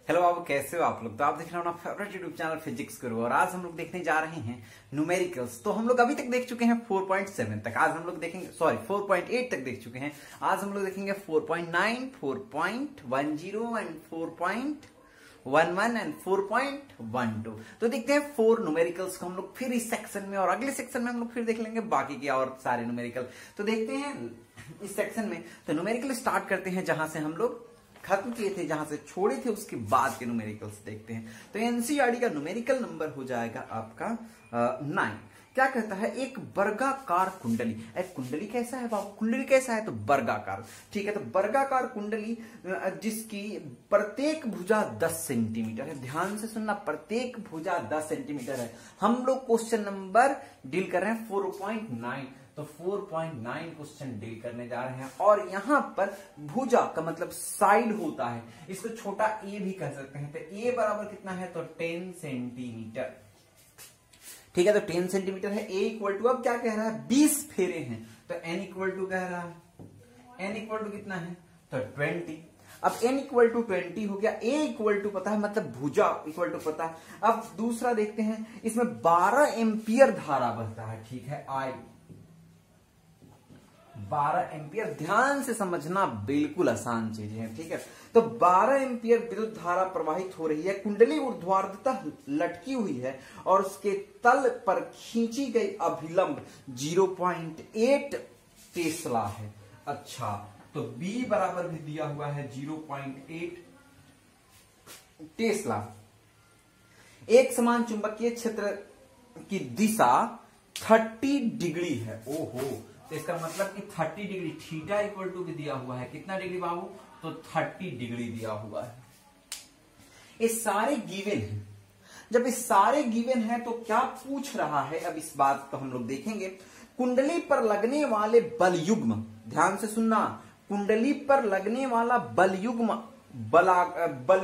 Hello बाबू, कैसे हो आप लोग। तो आप देख रहे हो अपना फेवरेट यूट्यूब चैनल फिजिक्स गुरु और आज हम लोग देखने जा रहे हैं न्यूमेरिकल्स। तो हम लोग अभी तक देख चुके हैं 4.7 तक। आज हम लोग देखेंगे 4.8 तक देख चुके हैं। आज हम लोग देखेंगे 4.9, 4.10 एंड 4.11 एंड 4.12। तो देखते हैं 4 न्यूमेरिकल्स को हम लोग फिर इस सेक्शन में, और अगले सेक्शन में हम लोग फिर देख लेंगे बाकी के और सारे न्यूमेरिकल। तो देखते हैं इस सेक्शन में। तो न्यूमेरिकल स्टार्ट करते हैं जहां से हम लोग खत्म किए थे, जहां से छोड़े थे उसके बाद के न्यूमेरिकल्स देखते हैं। तो एनसीईआरटी का न्यूमेरिकल नंबर हो जाएगा आपका 9। क्या कहता है, एक वर्गाकार कुंडली। एक कुंडली कैसा है बाबू, कुंडली कैसा है तो वर्गाकार। ठीक है, तो वर्गाकार कुंडली जिसकी प्रत्येक भुजा 10 सेंटीमीटर है। ध्यान से सुनना, प्रत्येक भुजा 10 सेंटीमीटर है। हम लोग क्वेश्चन नंबर डील कर रहे हैं 4.9। तो 4.9 क्वेश्चन डील करने जा रहे हैं। और यहां पर भुजा का मतलब साइड होता है, इसको छोटा ए भी कह सकते हैं। तो ए बराबर कितना है तो 10 सेंटीमीटर। ठीक है, तो 10 सेंटीमीटर है। ए इक्वल टू, अब क्या कह रहा है 20 फेरे हैं, तो एन इक्वल टू कह रहा है, एन इक्वल टू कितना है तो 20। अब n इक्वल टू 20 हो गया। a इक्वल टू पता है, मतलब भुजा इक्वल टू पता है। अब दूसरा देखते हैं, इसमें 12 एम्पियर धारा बहता है। ठीक है, आई 12 एम्पियर। ध्यान से समझना, बिल्कुल आसान चीज है। ठीक है, तो 12 एम्पियर विद्युत धारा प्रवाहित हो रही है। कुंडली ऊर्ध्वाधरतः लटकी हुई है और उसके तल पर खींची गई अभिलंब 0.8 टेस्ला है। अच्छा, तो B बराबर भी दिया हुआ है 0.8 टेस्ला। एक समान चुंबकीय क्षेत्र की दिशा 30 डिग्री है। ओहो, तो इसका मतलब कि 30 डिग्री, थीटा इक्वल टू भी दिया हुआ है। कितना डिग्री बाबू तो 30 डिग्री दिया हुआ है। ये सारे गिवन हैं। जब ये सारे गिवन हैं तो क्या पूछ रहा है, अब इस बात को हम लोग देखेंगे। कुंडली पर लगने वाले बल युग्म, ध्यान से सुनना, कुंडली पर लगने वाला बल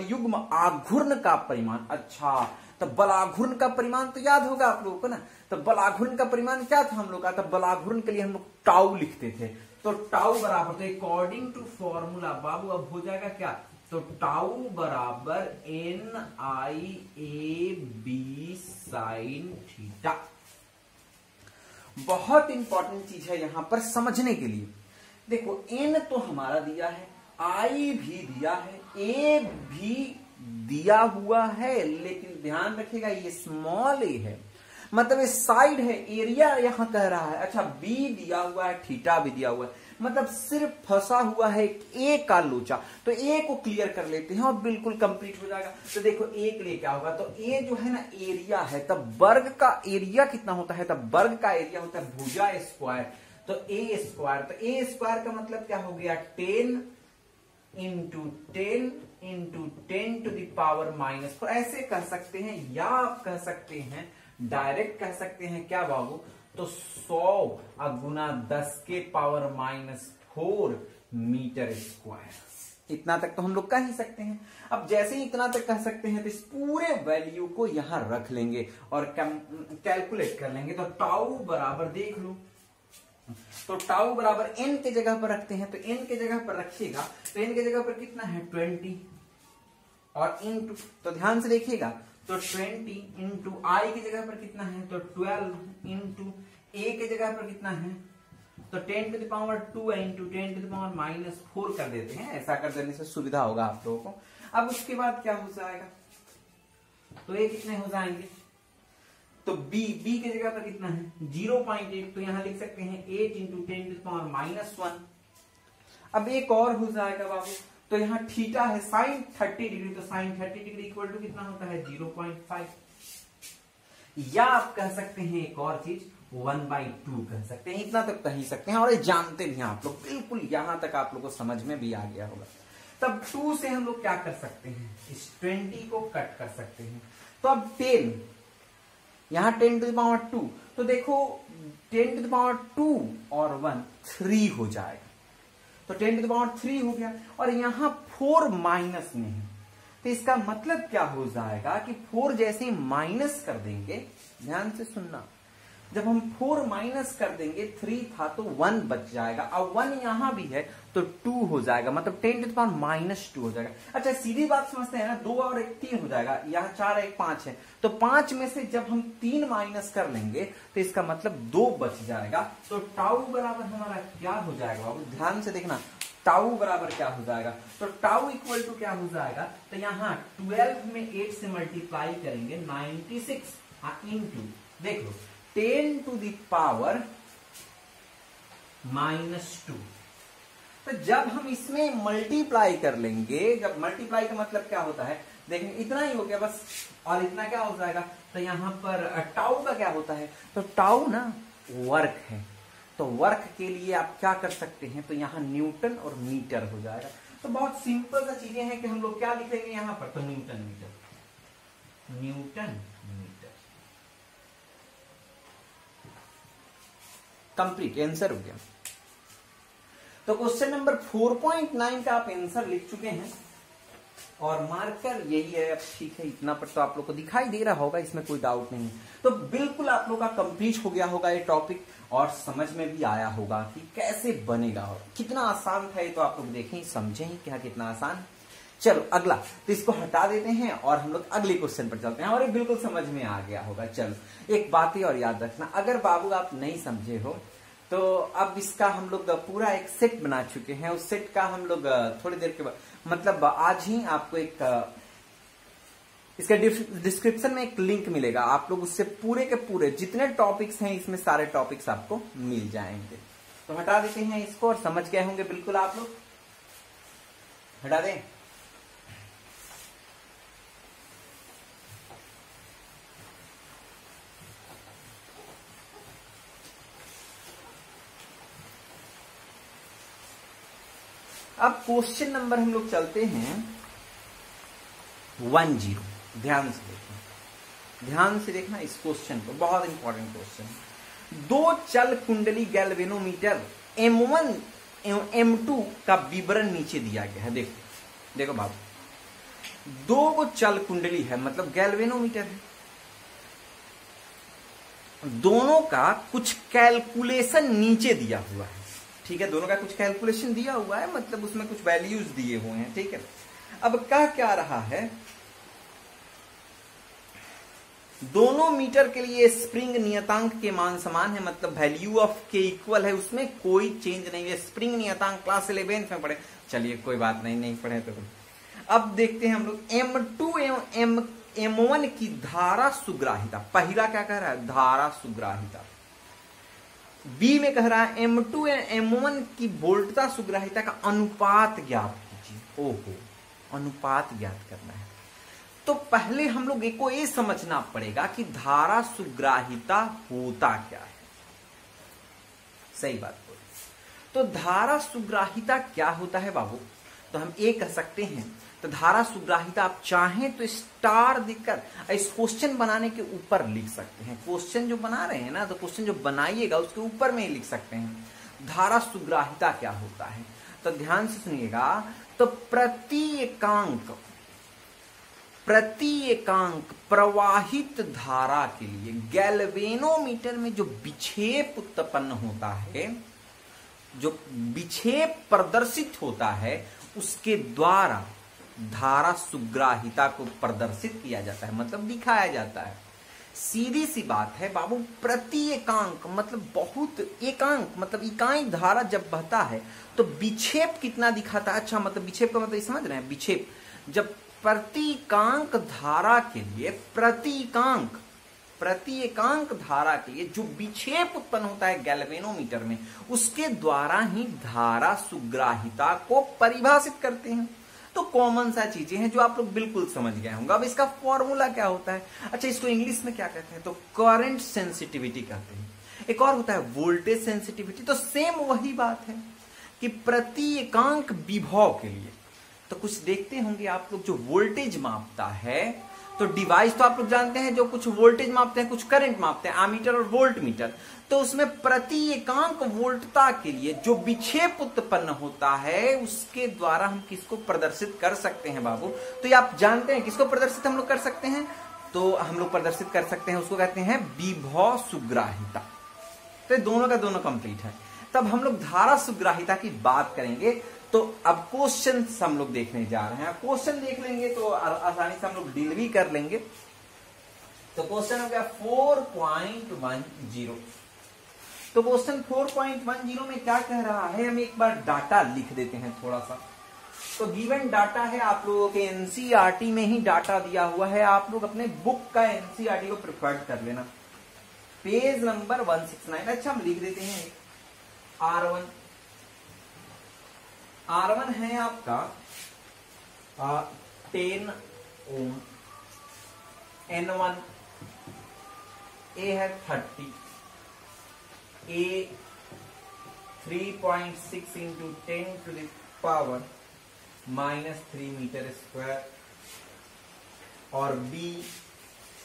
युग्म आघूर्ण का परिमाण। अच्छा, तो बलाघूर्ण का परिमाण तो याद होगा आप लोगों को ना। तो बलाघूर्ण का परिमाण क्या था हम लोग का, तो बलाघूर्ण के लिए हम लोग टाउ लिखते थे। तो टाउ बराबर, तो अकॉर्डिंग टू फॉर्मूला बाबू अब हो जाएगा क्या, तो टाउ बराबर NIAB sin थीटा। बहुत इंपॉर्टेंट चीज है यहां पर समझने के लिए। देखो, n तो हमारा दिया है, I भी दिया है, A भी दिया हुआ है, लेकिन ध्यान रखिएगा ये स्मॉल a है, मतलब ये साइड है, एरिया यहां कह रहा है। अच्छा, B दिया हुआ है, थीटा भी दिया हुआ है, मतलब सिर्फ फंसा हुआ है A का लोचा। तो A को क्लियर कर लेते हैं और बिल्कुल कंप्लीट हो जाएगा। तो देखो A के लिए क्या होगा, तो A जो है ना एरिया है, तब वर्ग का एरिया कितना होता है, तब वर्ग का एरिया होता है भुजा स्क्वायर, तो A स्क्वायर। तो A स्क्वायर का मतलब क्या हो गया 10 इंटू 10 इंटू 10 टू दावर -4। ऐसे कह सकते हैं, या आप कह सकते हैं डायरेक्ट कह सकते हैं क्या बाबू, तो 100 गुना 10 के पावर -4 मीटर स्क्वायर। इतना तक तो हम लोग कह ही सकते हैं। अब जैसे ही इतना तक कह सकते हैं तो इस पूरे वैल्यू को यहां रख लेंगे और कैलकुलेट कर लेंगे। तो टाउ बराबर देख लो, तो टाउ बराबर n के जगह पर रखते हैं। तो n के जगह पर रखिएगा, तो n के जगह पर कितना है 20 और इंटू, तो ध्यान से देखिएगा, तो 20 इंटू आई की जगह पर कितना है तो 12 इंटू a के जगह पर कितना है तो 10 टू द पावर 2 इंटू 10 टू द पावर -4 कर देते हैं। ऐसा कर देने से सुविधा होगा आप लोगों को। अब उसके बाद क्या हो जाएगा, तो ये कितने हो जाएंगे, तो b के जगह पर कितना है 0.8, तो यहां लिख सकते हैं 8 इंटू 10 टू द पावर -1। अब एक और हो जाएगा बाबू, तो यहाँ थीटा है साइन 30 डिग्री, तो साइन 30 डिग्री इक्वल टू कितना होता है 0.5। या आप कह सकते हैं एक और चीज 1/2 कह सकते हैं। इतना तक कह ही सकते हैं और ये जानते भी हैं आप लोग, बिल्कुल यहां तक आप लोग को समझ में भी आ गया होगा। तब 2 से हम लोग क्या कर सकते हैं, इस 20 को कट कर सकते हैं। तो अब 10, यहां 10 टू द पावर 2, तो देखो 10 टू द पावर 2 और 1 3 हो जाएगा, तो 10 टू द पावर 3 हो गया। और यहां 4 माइनस में है, तो इसका मतलब क्या हो जाएगा कि 4 जैसे ही माइनस कर देंगे, ध्यान से सुनना, जब हम 4 माइनस कर देंगे 3 था तो 1 बच जाएगा, अब 1 यहां भी है तो 2 हो जाएगा, मतलब 10⁻⁻2 हो जाएगा। अच्छा सीधी बात समझते हैं ना, 2 और 1 3 हो जाएगा, यहाँ 4 और 1 5 है, तो 5 में से जब हम 3 माइनस कर लेंगे तो इसका मतलब 2 बच जाएगा। तो टाउ बराबर हमारा क्या हो जाएगा बाबू, ध्यान से देखना, टाउ बराबर क्या हो जाएगा, तो टाउ इक्वल टू क्या हो जाएगा, तो यहाँ 12 में 8 से मल्टीप्लाई करेंगे 96 इंटू देख लो 10 टू द पावर -2। तो जब हम इसमें मल्टीप्लाई कर लेंगे, जब मल्टीप्लाई का मतलब क्या होता है, देखें इतना ही हो गया बस, और इतना क्या हो जाएगा, तो यहां पर टाउ का क्या होता है, तो टाउ ना वर्क है, तो वर्क के लिए आप क्या कर सकते हैं, तो यहां न्यूटन और मीटर हो जाएगा। तो बहुत सिंपल सा चीजें हैं कि हम लोग क्या लिखेंगे यहां पर, तो newton metre, newton metre, complete answer हो गया। तो क्वेश्चन नंबर 4.9 का आप आंसर लिख चुके हैं और मार्कर यही है। अब ठीक है, इतना पर तो आप लोग को दिखाई दे रहा होगा, इसमें कोई डाउट नहीं है। तो बिल्कुल आप लोग का कंप्लीट हो गया होगा ये टॉपिक, और समझ में भी आया होगा कि कैसे बनेगा और कितना आसान था ये, तो आप लोग देखें समझें ही क्या कितना आसान। चलो अगला, तो इसको हटा देते हैं और हम लोग अगले क्वेश्चन पर चलते हैं, और ये बिल्कुल समझ में आ गया होगा। चलो एक बात ही और याद रखना, अगर बाबू आप नहीं समझे हो तो अब इसका हम लोग पूरा एक सेट बना चुके हैं, उस सेट का हम लोग थोड़ी देर के बाद, मतलब आज ही आपको एक इसका डिस्क्रिप्शन में एक लिंक मिलेगा, आप लोग उससे पूरे के पूरे जितने टॉपिक्स हैं इसमें सारे टॉपिक्स आपको मिल जाएंगे। तो हटा देते हैं इसको, और समझ गए होंगे बिल्कुल आप लोग, हटा दें। अब क्वेश्चन नंबर हम लोग चलते हैं 10। ध्यान से देखना, ध्यान से देखना इस क्वेश्चन को, बहुत इंपॉर्टेंट क्वेश्चन। 2 चल कुंडली गैल्वेनोमीटर M1 एवं M2 का विवरण नीचे दिया गया है। देखो देखो बाबू, 2 चल कुंडली है, मतलब गैल्वेनोमीटर है, दोनों का कुछ कैलकुलेशन नीचे दिया हुआ है। ठीक है, दोनों का कुछ कैलकुलेशन दिया हुआ है, मतलब उसमें कुछ वैल्यूज दिए हुए हैं। ठीक है, अब क्या रहा है, दोनों मीटर के लिए स्प्रिंग नियतांक के मान समान है, मतलब वैल्यू ऑफ के इक्वल है, उसमें कोई चेंज नहीं है। स्प्रिंग नियतांक क्लास 11 में पढ़े, चलिए कोई बात नहीं पढ़े तो। अब देखते हैं हम लोग M2 एवं M1 की धारा सुग्राहिता। पहला क्या कह रहा है, धारा सुग्राहिता। बी में कह रहा है M2 एवं M1 की वोल्टता सुग्राहिता का अनुपात ज्ञात कीजिए। ओहो, अनुपात ज्ञात करना है, तो पहले हम लोग को ये समझना पड़ेगा कि धारा सुग्राहिता होता क्या है। सही बात बोली, तो धारा सुग्राहिता क्या होता है बाबू, तो हम ये कह सकते हैं, तो धारा सुग्राहिता आप चाहें तो स्टार देकर इस क्वेश्चन बनाने के ऊपर लिख सकते हैं। क्वेश्चन जो बना रहे हैं ना, तो क्वेश्चन जो बनाइएगा उसके ऊपर में ही लिख सकते हैं धारा सुग्राहिता क्या होता है। तो ध्यान से सुनिएगा, तो प्रति एकांक प्रवाहित धारा के लिए गैल्वेनोमीटर में जो विक्षेप उत्पन्न होता है, जो विक्षेप प्रदर्शित होता है, उसके द्वारा धारा सुग्राहिता को प्रदर्शित किया जाता है, मतलब दिखाया जाता है। सीधी सी बात है बाबू, प्रति एकांक मतलब बहुत, एकांक मतलब इकाई धारा जब बहता है तो विक्षेप कितना दिखाता है। अच्छा, मतलब विक्षेप का मतलब समझ रहे हैं, विक्षेप जब प्रति एकांक धारा के लिए, प्रति एकांक धारा के लिए जो विक्षेप उत्पन्न होता है गैल्वेनोमीटर में, उसके द्वारा ही धारा सुग्राहिता को परिभाषित करते हैं। तो कॉमन सा चीजें हैं जो आप लोग बिल्कुल समझ गए होंगे। अब इसका फॉर्मूला क्या होता है, अच्छा इसको इंग्लिश में क्या कहते हैं, तो करंट सेंसिटिविटी कहते हैं। एक और होता है वोल्टेज सेंसिटिविटी। तो सेम वही बात है कि प्रति एकांक विभव के लिए, तो कुछ देखते होंगे आप लोग, जो वोल्टेज मापता है, तो डिवाइस तो आप लोग जानते हैं, जो कुछ वोल्टेज मापते हैं, कुछ करंट मापते हैं, आमीटर और वोल्ट मीटर। तो उसमें प्रति एकांक वोल्टता के लिए जो विक्षेप उत्पन्न होता है, उसके द्वारा हम किसको प्रदर्शित कर सकते हैं बाबू, तो ये आप जानते हैं किसको प्रदर्शित हम लोग कर सकते हैं, तो हम लोग प्रदर्शित कर सकते हैं, उसको कहते हैं विभव सुग्राहिता। तो ये दोनों का दोनों कंप्लीट है। तब हम लोग धारा सुग्राहिता की बात करेंगे। तो अब क्वेश्चन हम लोग देखने जा रहे हैं। क्वेश्चन देख लेंगे तो आसानी से हम लोग डील भी कर लेंगे। तो क्वेश्चन हो गया 4.10। तो क्वेश्चन 4.10 में क्या कह रहा है, हम एक बार डाटा लिख देते हैं थोड़ा सा। तो गिवन डाटा है, आप लोगों के एनसीईआरटी में ही डाटा दिया हुआ है, आप लोग अपने बुक का एनसीईआरटी को प्रिफर्ड कर लेना। Page number 169। अच्छा हम लिख देते हैं R1 है आपका 10 ओम, N1 A है 30, A 3.6 into 10 to the power -3 metre square, और B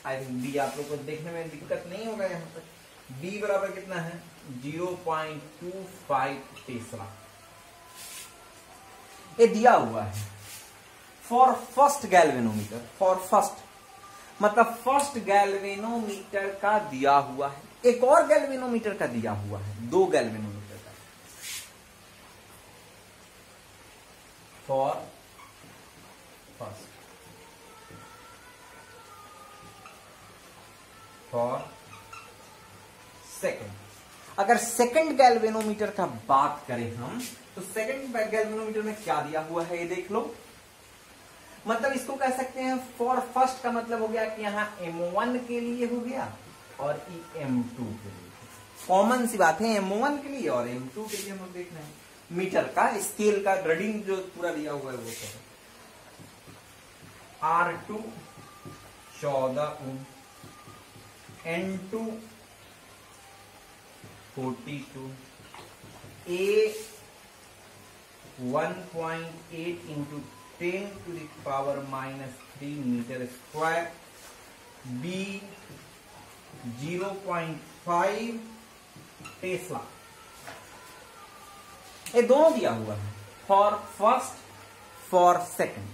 आई थिंक B आप लोग को देखने में दिक्कत नहीं होगा यहाँ पर। B बराबर कितना है 0.25 टेस्ला। ये दिया हुआ है for first galvanometer. For first मतलब फर्स्ट गैल्वेनोमीटर का दिया हुआ है, एक और गैल्वेनोमीटर का दिया हुआ है, 2 गैल्वेनोमीटर का। For first, for second. अगर सेकंड गैल्वेनोमीटर का बात करें हम, तो सेकंड गैल्वेनोमीटर में क्या दिया हुआ है ये देख लो। मतलब इसको कह सकते हैं फॉर फर्स्ट का मतलब हो गया कि यहाँ M1 के लिए हो गया और M2 के लिए। कॉमन सी बात है, M1 के लिए और M2 के लिए हम लोग देख रहे हैं। मीटर का स्केल का रीडिंग जो पूरा दिया हुआ है वो है R2 14 Om, N2 42, A 1.8 into 10 to the power -3 metre square, B 0.5 tesla. ये दोनों दिया हुआ है फॉर फर्स्ट, फॉर सेकंड।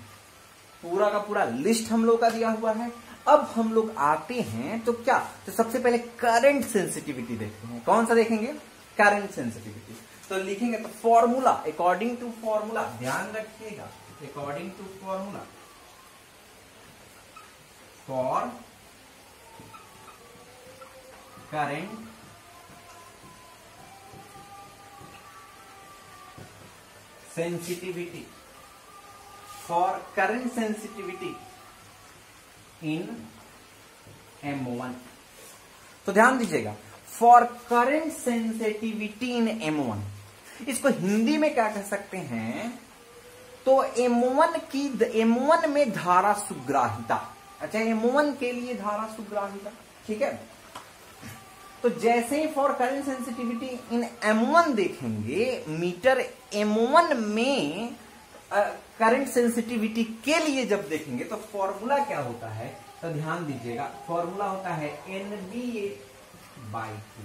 पूरा का पूरा लिस्ट हम लोग का दिया हुआ है। अब हम लोग आते हैं तो क्या, तो सबसे पहले करंट सेंसिटिविटी देखते हैं। कौन सा देखेंगे, करंट सेंसिटिविटी। तो लिखेंगे तो फॉर्मूला, अकॉर्डिंग टू फॉर्मूला, ध्यान रखिएगा, according to formula for current sensitivity, for current sensitivity in M1। तो ध्यान दीजिएगा, for current sensitivity in M1, इसको हिंदी में क्या कह सकते हैं, तो M1 में धारा सुग्राहिता। अच्छा, M1 के लिए धारा सुग्राहिता, ठीक है। तो जैसे ही for current sensitivity in M1 देखेंगे, मीटर M1 में करंट सेंसिटिविटी के लिए जब देखेंगे तो फॉर्मूला क्या होता है, तो ध्यान दीजिएगा, फॉर्मूला होता है NBA/Q।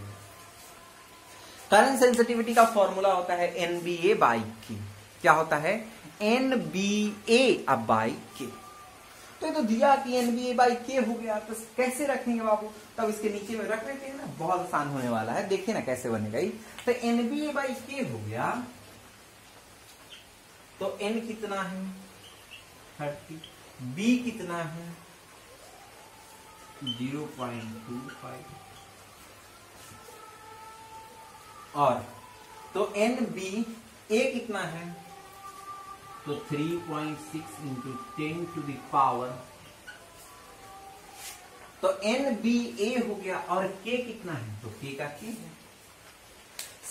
करंट सेंसिटिविटी का फॉर्मूला होता है NBA/Q। क्या होता है, NBA/K। तो ये तो दिया कि NBA/K हो गया, तो कैसे रखेंगे बाबू, तब इसके नीचे में रख लेते हैं ना, बहुत आसान होने वाला है। देखिए ना कैसे बनेगा। तो NBA/K हो गया, तो N कितना है 30, B कितना है 0.25, और तो NBA कितना है, तो 3.6 into 10 to the power, तो NBA हो गया, और K कितना है, तो K का K है।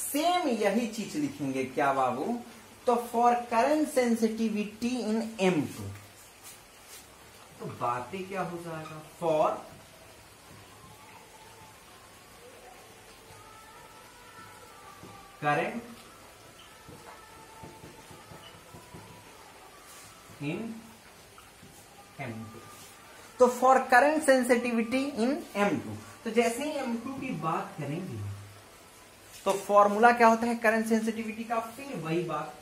सेम यही चीज लिखेंगे क्या बाबू, तो for current sensitivity in M2, तो बातें क्या हो जाएगा, फॉर करंट इन M2, तो for current sensitivity in M2। तो जैसे ही M2 की बात करेंगे तो फॉर्मूला क्या होता है करंट सेंसिटिविटी का, फिर वही बात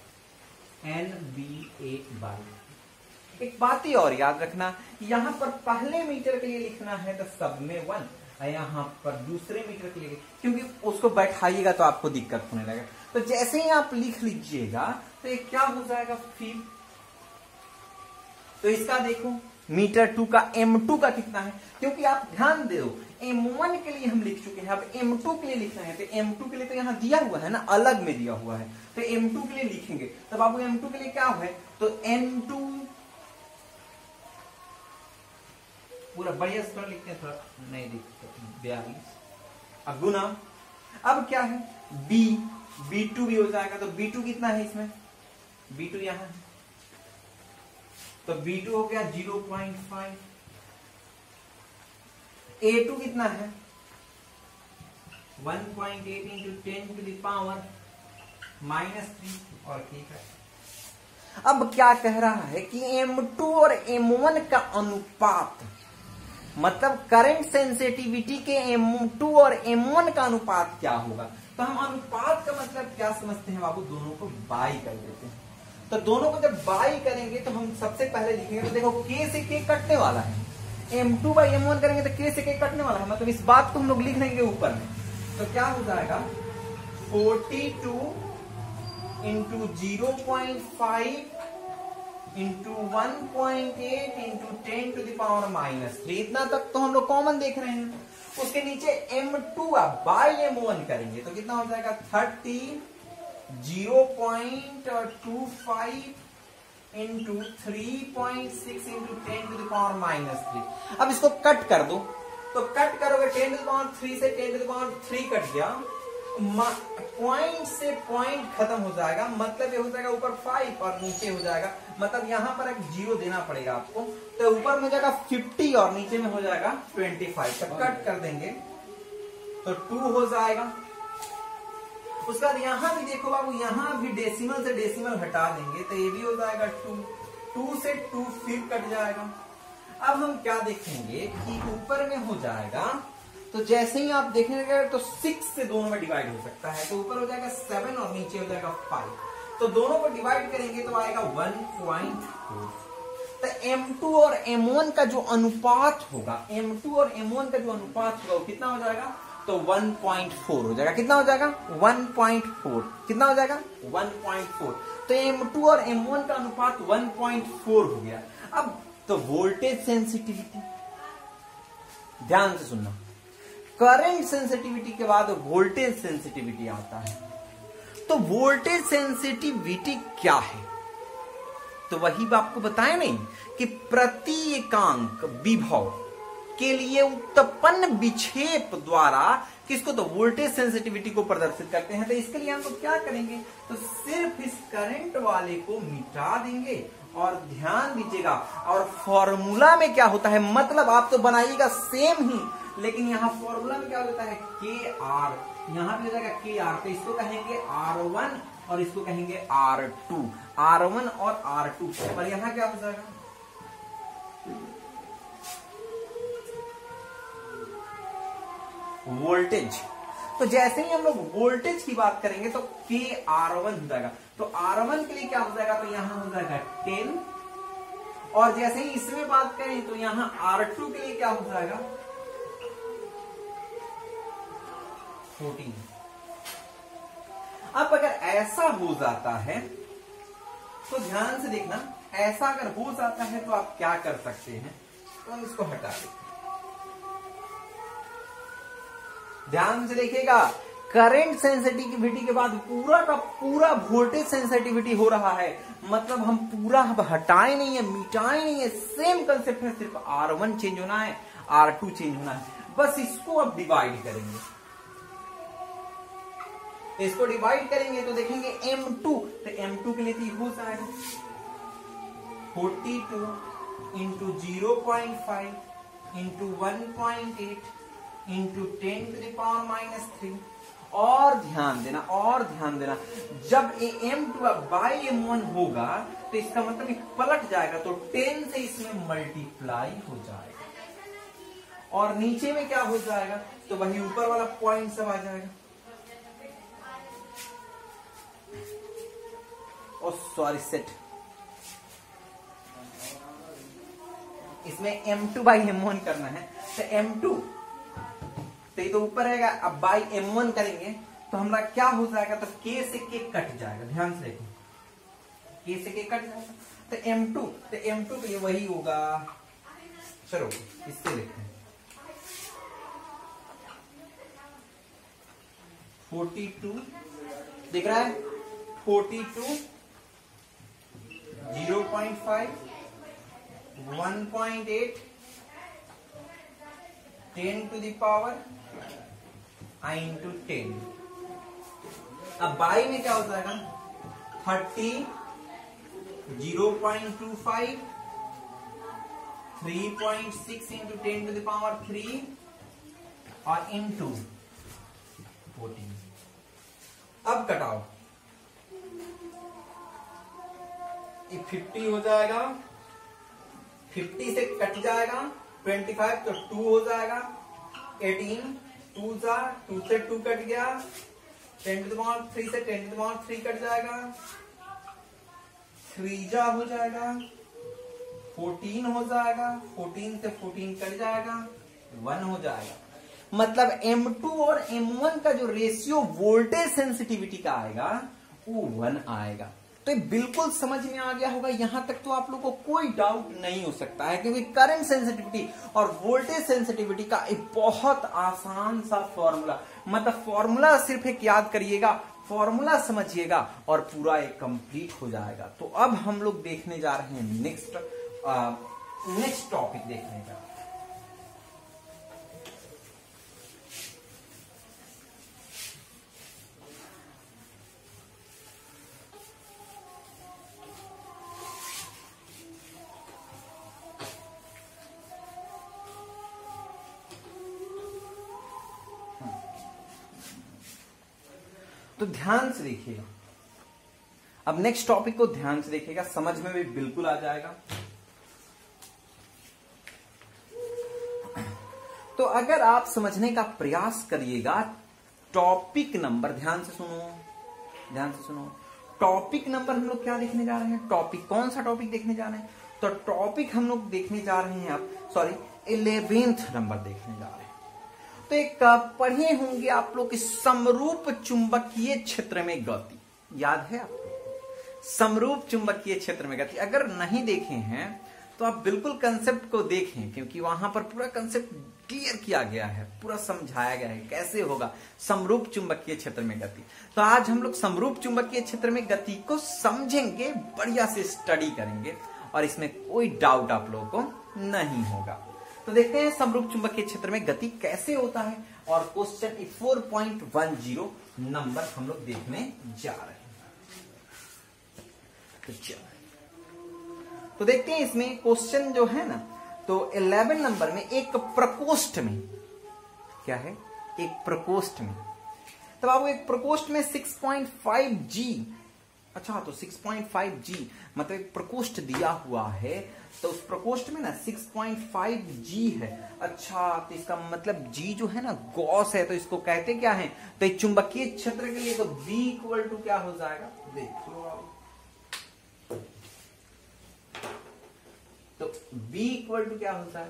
NBA/K। एक बात ही और याद रखना, यहाँ पर पहले मीटर के लिए लिखना है तो सब में 1, यहाँ पर दूसरे मीटर के लिए, क्योंकि उसको बैठाइएगा तो आपको दिक्कत होने लगेगा। तो जैसे ही आप लिख लीजिएगा तो ये क्या हो जाएगा फिर, तो इसका देखो मीटर 2 का M2 का कितना है, क्योंकि आप ध्यान दो M1 के लिए हम लिख चुके हैं, अब M2 के लिए लिखना है। तो M2 के लिए तो यहाँ दिया हुआ है ना, अलग में दिया हुआ है, तो M2 के लिए लिखेंगे। तो बाबू M2 के लिए क्या है, तो N2 पूरा बढ़िया से लिखते हैं, थोड़ा नहीं लिखते 42, अब गुना, अब क्या है B2 भी हो जाएगा। तो B2 कितना है इसमें, B2 यहां है, तो B2 हो गया 0.5। A2 कितना है 1.8 इंटू 10 टू द पावर -3, और ठीक है। अब क्या कह रहा है कि M2 और M1 का अनुपात, मतलब करंट सेंसिटिविटी के M2 और M1 का अनुपात क्या होगा। तो हम अनुपात का मतलब क्या समझते हैं बाबू, दोनों को बाई कर देते हैं। तो दोनों को जब बाई करेंगे तो हम सबसे पहले लिखेंगे, तो देखो K से K कटने वाला है, M2 बाई M1 करेंगे तो K से K कटने वाला है, मतलब इस बात को हम लोग लिख लेंगे ऊपर में। तो क्या हो जाएगा 42 into 0.5 into 1.8 into 10 to the power -3, इतना तक तो हम लोग कॉमन देख रहे हैं। उसके नीचे M2 बाई M1 करेंगे तो कितना हो जाएगा 30 0.25 into 3.6 into 10 to the power -3। अब इसको कट कर दो, तो कट करोगे 10 टू द पावर 3 से 10 टू द पावर 3 कट गया, पॉइंट से पॉइंट खत्म हो जाएगा, मतलब ये हो जाएगा ऊपर 5 और नीचे हो जाएगा, मतलब यहां पर एक 0 देना पड़ेगा आपको। तो ऊपर में हो जाएगा 50 और नीचे में हो जाएगा 25। तो कट कर देंगे तो 2 हो जाएगा। उसके बाद यहां भी देखो बाबू, यहां भी डेसिमल से डेसिमल हटा देंगे तो ये भी हो जाएगा 2 से 2 फिर कट जाएगा। अब हम क्या देखेंगे कि ऊपर में हो जाएगा, तो जैसे ही आप देखने लगे तो 6 से दोनों में डिवाइड हो सकता है, तो ऊपर हो जाएगा 7 और नीचे हो जाएगा 5। तो दोनों को डिवाइड करेंगे तो आएगा 1.4। तो M2 और M1 का जो अनुपात होगा, M2 और M1 का जो अनुपात होगा वो कितना हो जाएगा, तो 1.4 हो जाएगा। कितना हो जाएगा 1.4, कितना हो जाएगा 1.4। तो M2 और M1 का अनुपात 1.4 हो गया। अब तो वोल्टेज सेंसिटिविटी, ध्यान से सुनना, करंट सेंसिटिविटी के बाद वोल्टेज सेंसिटिविटी आता है। तो वोल्टेज सेंसिटिविटी क्या है, तो वही आपको बताया नहीं कि प्रति एकांक विभव के लिए उत्पन्न विक्षेप द्वारा किसको, तो वोल्टेज सेंसिटिविटी को प्रदर्शित करते हैं। तो इसके लिए हम लोग क्या करेंगे, तो सिर्फ इस करंट वाले को मिटा देंगे। और ध्यान दीजिएगा, और फॉर्मूला में क्या होता है, मतलब आप तो बनाइएगा सेम ही, लेकिन यहाँ फॉर्मूला में क्या होता है KR, यहाँ पे हो जाएगा KR, तो इसको कहेंगे R1 और इसको कहेंगे R2, R1 और R2। और यहाँ क्या हो जाएगा, वोल्टेज। तो जैसे ही हम लोग वोल्टेज की बात करेंगे तो KR1 हो जाएगा। तो R1 के लिए क्या हो जाएगा, तो यहां हो जाएगा 10, और जैसे ही इसमें बात करें तो यहां R2 के लिए क्या हो जाएगा 14। अब अगर ऐसा हो जाता है तो ध्यान से देखना, ऐसा अगर हो जाता है तो आप क्या कर सकते हैं, तो हम इसको हटा देते हैं। ध्यान से देखिएगा, करंट सेंसिटिविटी के बाद पूरा का पूरा वोल्टेज सेंसिटिविटी हो रहा है, मतलब हम पूरा हटाए नहीं है, मिटाए नहीं है, सेम कंसेप्ट है, सिर्फ R1 चेंज होना है, R2 चेंज होना है, बस इसको अब डिवाइड करेंगे। इसको डिवाइड करेंगे तो देखेंगे M2, तो M2 के लिए तो हो जाएगा 42 into 0.5 into 1.8 into 10 to the power -3। और ध्यान देना, और ध्यान देना, जब M2 बाई M1 होगा तो इसका मतलब ये पलट जाएगा, तो 10 से इसमें मल्टीप्लाई हो जाएगा, और नीचे में क्या हो जाएगा, तो वही ऊपर वाला पॉइंट सब आ जाएगा। ओ सॉरी सेट, इसमें m2 बाई m1 करना है, तो m2 तो ये तो ऊपर रहेगा, अब बाई m1 करेंगे तो हमारा क्या हो जाएगा, तो k से k कट जाएगा, ध्यान से देखो k से k कट जाएगा, तो m2 तो ये वही होगा, चलो इससे लिखते हैं 42 दिख रहा है, 42 0.5 1.8 10 to the power I into 10। अब बाई में क्या हो जाएगा 30 0.25 3.6 into 10 to the power 3 और into 14। अब कटाओ, ये 50 हो जाएगा, 50 से कट जाएगा 25 तो 2 हो जाएगा, 18 2 जा 2 से 2 कट गया, 10 to the power 3 से 10 to the power 3 कट जाएगा, 3 जा हो जाएगा, 14 हो जाएगा, 14 से 14 कट जाएगा, 1 हो जाएगा। मतलब M2 और M1 का जो रेशियो वोल्टेज सेंसिटिविटी का आएगा वो 1 आएगा। तो ये बिल्कुल समझ में आ गया होगा, यहां तक तो आप लोगों को कोई डाउट नहीं हो सकता है, क्योंकि करंट सेंसिटिविटी और वोल्टेज सेंसिटिविटी का एक बहुत आसान सा फॉर्मूला, मतलब फॉर्मूला सिर्फ एक याद करिएगा, फॉर्मूला समझिएगा और पूरा एक कंप्लीट हो जाएगा। तो अब हम लोग देखने जा रहे हैं नेक्स्ट टॉपिक देखने का। तो ध्यान से देखिएगा, अब नेक्स्ट टॉपिक को ध्यान से देखिएगा, समझ में भी बिल्कुल आ जाएगा। तो अगर आप समझने का प्रयास करिएगा, टॉपिक नंबर ध्यान से सुनो, टॉपिक नंबर हम लोग क्या देखने जा रहे हैं, टॉपिक कौन सा टॉपिक देखने जा रहे हैं, तो टॉपिक हम लोग देखने जा रहे हैं, आप 11वें नंबर देखने जा रहे हैं। तो एक पढ़े होंगे आप लोग समरूप चुंबकीय क्षेत्र में गति, याद है आपको समरूप चुंबकीय क्षेत्र में गति? अगर नहीं देखे हैं तो आप बिल्कुल कंसेप्ट को देखें, क्योंकि वहां पर पूरा कंसेप्ट क्लियर किया गया है, पूरा समझाया गया है कैसे होगा समरूप चुंबकीय क्षेत्र में गति। तो आज हम लोग समरूप चुंबकीय क्षेत्र में गति को समझेंगे, बढ़िया से स्टडी करेंगे और इसमें कोई डाउट आप लोगों को नहीं होगा। तो देखते हैं समरूप चुंबकीय क्षेत्र में गति कैसे होता है, और क्वेश्चन 4.10 नंबर हम लोग देखने जा रहे हैं। तो चलो, तो देखते हैं इसमें क्वेश्चन जो है ना, तो 11 नंबर में एक प्रकोष्ठ में, क्या है एक प्रकोष्ठ में, तब आपको एक प्रकोष्ठ में 6.5G, अच्छा तो 6.5G मतलब एक प्रकोष्ठ दिया हुआ है, तो उस प्रकोष्ठ में ना 6.5G है। अच्छा, तो इसका मतलब G जो है ना गॉस है, तो इसको कहते क्या है, तो एक चुंबकीय क्षेत्र के लिए तो B इक्वल टू क्या हो जाएगा, देख लो आप, तो B इक्वल टू क्या होता है,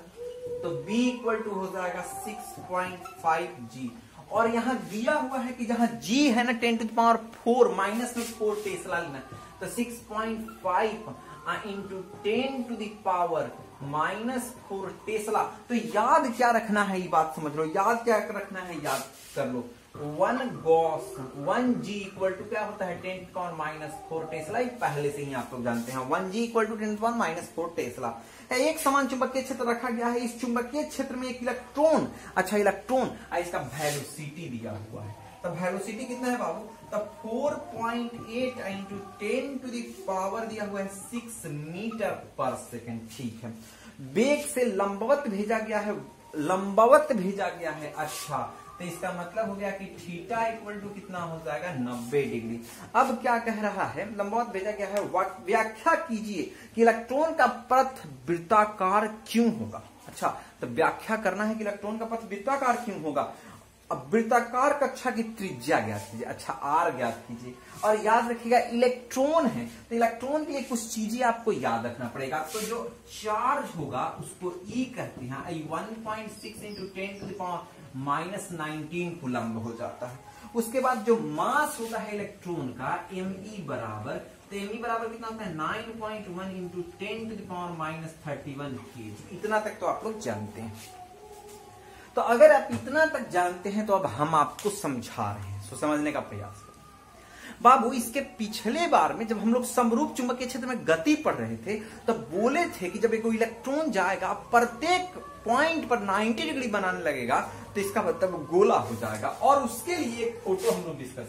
तो B इक्वल टू हो जाएगा 6.5G। और यहां दिया हुआ है कि जहां G है ना 10 to the power 4 माइनस में 4 टेस्ला लेना, तो 6.5 into 10 to the power minus 4 Tesla. तो याद क्या रखना है, ये बात समझ लो, याद क्या रखना है, याद कर लो, 1 गॉस 1G इक्वल टू क्या होता है 10 to the power minus 4 tesla, पहले से ही आप लोग जानते हैं 1G equal to 10 to the power minus 4 tesla. एक समान चुंबकीय क्षेत्र रखा गया है, इस चुंबकीय क्षेत्र में एक इलेक्ट्रॉन, अच्छा इलेक्ट्रॉन, इसका वेलोसिटी दिया हुआ है, तो वेलोसिटी कितना है बाबू, तो 4.8 इंटू 10 टू द पावर दिया हुआ है 6 मीटर पर सेकंड, ठीक है। वेग से लंबवत भेजा गया है, अच्छा, तो इसका मतलब हो गया कि थीटा इक्वल टू कितना हो जाएगा 90 डिग्री। अब क्या कह रहा है, लंबवत भेजा गया है, व्याख्या कीजिए कि इलेक्ट्रॉन का पथ वृत्ताकार क्यों होगा। अच्छा, तो व्याख्या करना है कि इलेक्ट्रॉन का पथ वृत्ताकार क्यों होगा। अब वृत्ताकार कक्षा की त्रिज्या ज्ञात कीजिए। अच्छा, आर ज्ञात कीजिए और याद रखिएगा इलेक्ट्रॉन है तो इलेक्ट्रॉन के लिए कुछ चीजें आपको याद रखना पड़ेगा। तो जो चार्ज होगा उसको ई कहते हैं। 1.6 इंटू 10⁻⁻19 कूलम्ब हो जाता है। उसके बाद जो मास होता है इलेक्ट्रॉन का me बराबर, तो me बराबर कितना होता है 9.1 इंटू 10⁻31 kg। इतना तक तो आप लोग जानते हैं। तो अगर आप इतना तक जानते हैं तो अब हम आपको समझा रहे हैं, सो समझने का प्रयास करें। बाबू, इसके पिछले बार में जब हम लोग समरूप चुंबकीय क्षेत्र में गति पढ़ रहे थे तब बोले थे कि जब एक इलेक्ट्रॉन जाएगा प्रत्येक पॉइंट पर 90 डिग्री बनाने लगेगा तो इसका मतलब गोला हो जाएगा। और उसके लिए एक फोटो हम लोग डिस्कस किए।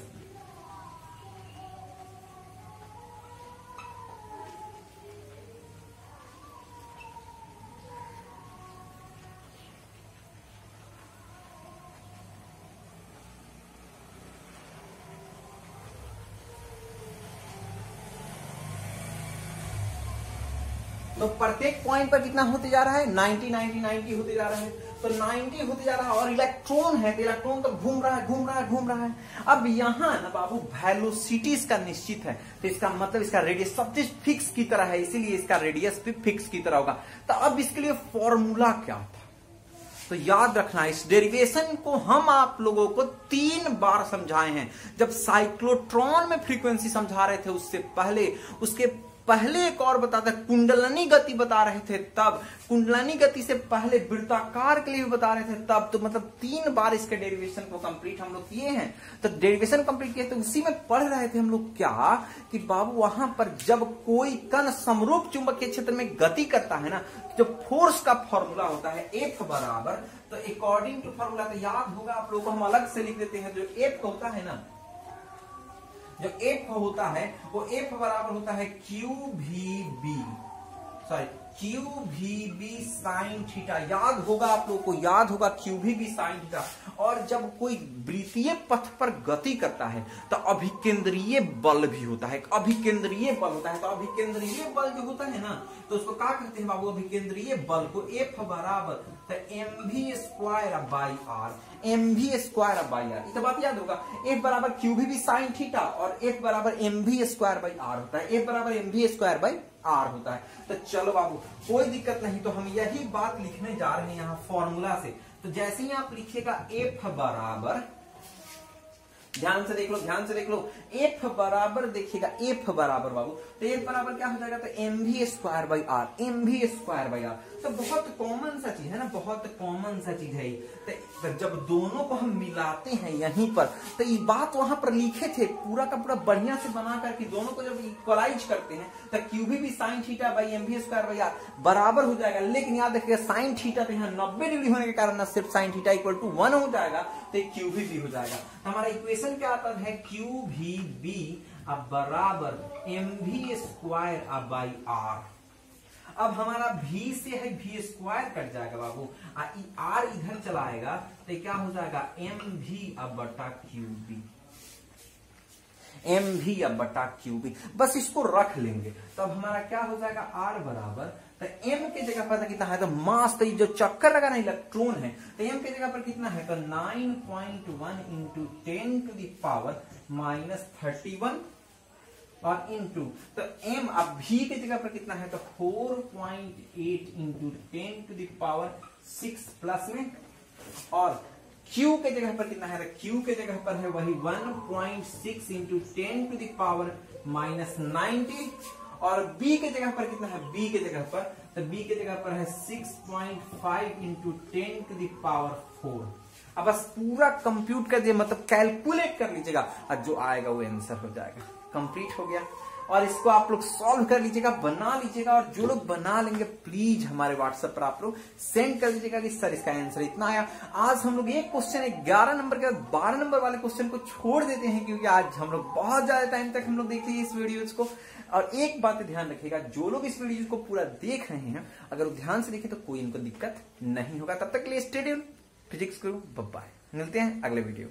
तो प्रत्येक पॉइंट पर कितना होते जा रहा है 90 90 90 होते जा रहा है। तो 90 होते जा रहा है और इलेक्ट्रॉन है तो इलेक्ट्रॉन तो घूम रहा है घूम रहा है घूम रहा है। अब यहाँ ना बाबू वेलोसिटी इसका निश्चित है तो इसका मतलब इसका रेडियस सब चीज फिक्स की तरह है, इसीलिए इसका रेडियस भी फिक्स की तरह होगा। तो अब इसके लिए फॉर्मूला क्या था तो याद रखना, इस डेरिवेशन को हम आप लोगों को 3 बार समझाए हैं। जब साइक्लोट्रॉन में फ्रीक्वेंसी समझा रहे थे उससे पहले, उसके पहले एक और बताते कुंडलनी गति बता रहे थे तब, कुंडलनी गति से पहले वृत्ताकार के लिए भी बता रहे थे तब। तो मतलब 3 बार इसके डेरिवेशन को कंप्लीट हम लोग किए हैं। तो डेरिवेशन कंप्लीट किए तो उसी में पढ़ रहे थे हम लोग क्या कि बाबू वहां पर जब कोई कण समरूप चुंबकीय क्षेत्र में गति करता है ना, जो फोर्स का फॉर्मूला होता है F बराबर, तो अकॉर्डिंग टू फॉर्मूला तो याद होगा आप लोगों को, हम अलग से लिख देते हैं। जो F होता है ना, जो F होता है वो F बराबर होता है QVB साइन थीटा। याद होगा आप लोगों को, याद होगा QVB साइन थीटा। और जब कोई वृत्तीय पथ पर गति करता है तो अभिकेंद्रीय बल भी होता है, अभिकेंद्रीय बल होता है। तो अभिकेंद्रीय बल जो होता है ना तो उसको क्या कहते हैं बाबू, अभिकेंद्रीय बल को F बराबर mv²/r। तो बात याद होगा, F बराबर QVB साइन थीटा और F बराबर mv²/r होता है। F बराबर mv²/r होता है। तो चलो बाबू कोई दिक्कत नहीं, तो हम यही बात लिखने जा रहे हैं यहाँ फॉर्मूला से। तो जैसे ही आप लिखिएगा F बराबर, ध्यान से देख लो, ध्यान से देख लो, F बराबर देखिएगा, F बराबर बाबू, तो F बराबर क्या हो जाएगा, तो mv²/r, mv²/r। तो बहुत कॉमन सा चीज है ना, बहुत कॉमन सा चीज है। तो जब दोनों को हम मिलाते हैं यहीं पर, तो ये बात वहां पर लिखे थे पूरा का पूरा बढ़िया से बना करके, दोनों को जब इक्वलाइज करते हैं तो QVB sine theta by mv²/r बराबर हो जाएगा। लेकिन याद रखिएगा साइन थीटा तो यहाँ 90 डिग्री होने के कारण न सिर्फ साइन थीटा इक्वल टू 1 हो जाएगा तो QVB हो जाएगा। हमारा इक्वेशन क्या आता है, QVB अब बराबर mv²/r। अब हमारा V से है v² कट जाएगा बाबू, R इधर चलाएगा तो क्या हो जाएगा mv/QB, mv/QB। बस इसको रख लेंगे तो अब हमारा क्या हो जाएगा, R बराबर, तो M के जगह पर कितना है, तो मास, तो जो चक्कर लगा ना इलेक्ट्रॉन है तो M के जगह पर कितना है, तो 9.1 इंटू 10⁻31 और इंटू, तो M अब V के जगह पर कितना है, तो 4.8 इंटू 10⁻6 प्लस में, और Q के जगह पर कितना है, तो Q के जगह पर है वही 1.6 इंटू 10⁻90, और B के जगह पर कितना है, B के जगह पर, तो B के जगह पर है 6.5 इंटू 10⁴। अब बस पूरा कंप्यूट कर दिए, मतलब कैलकुलेट कर लीजिएगा और जो आएगा वो आंसर हो जाएगा। कंप्लीट हो गया। और इसको आप लोग सॉल्व कर लीजिएगा, बना लीजिएगा, और जो लोग बना लेंगे प्लीज हमारे व्हाट्सएप पर आप लोग सेंड कर दीजिएगा कि सर इसका आंसर इतना आया। आज हम लोग एक क्वेश्चन 11 नंबर के बाद 12 नंबर वाले क्वेश्चन को छोड़ देते हैं, क्योंकि आज हम लोग बहुत ज्यादा टाइम तक हम लोग देख लीजिए इस वीडियोज को। और एक बात ध्यान रखिएगा, जो लोग इस वीडियो को पूरा देख रहे हैं अगर वो ध्यान से देखें तो कोई इनको दिक्कत नहीं होगा। तब तक के लिए स्टे ट्यून्ड, फिजिक्स गुरु, बाय। मिलते हैं अगले वीडियो।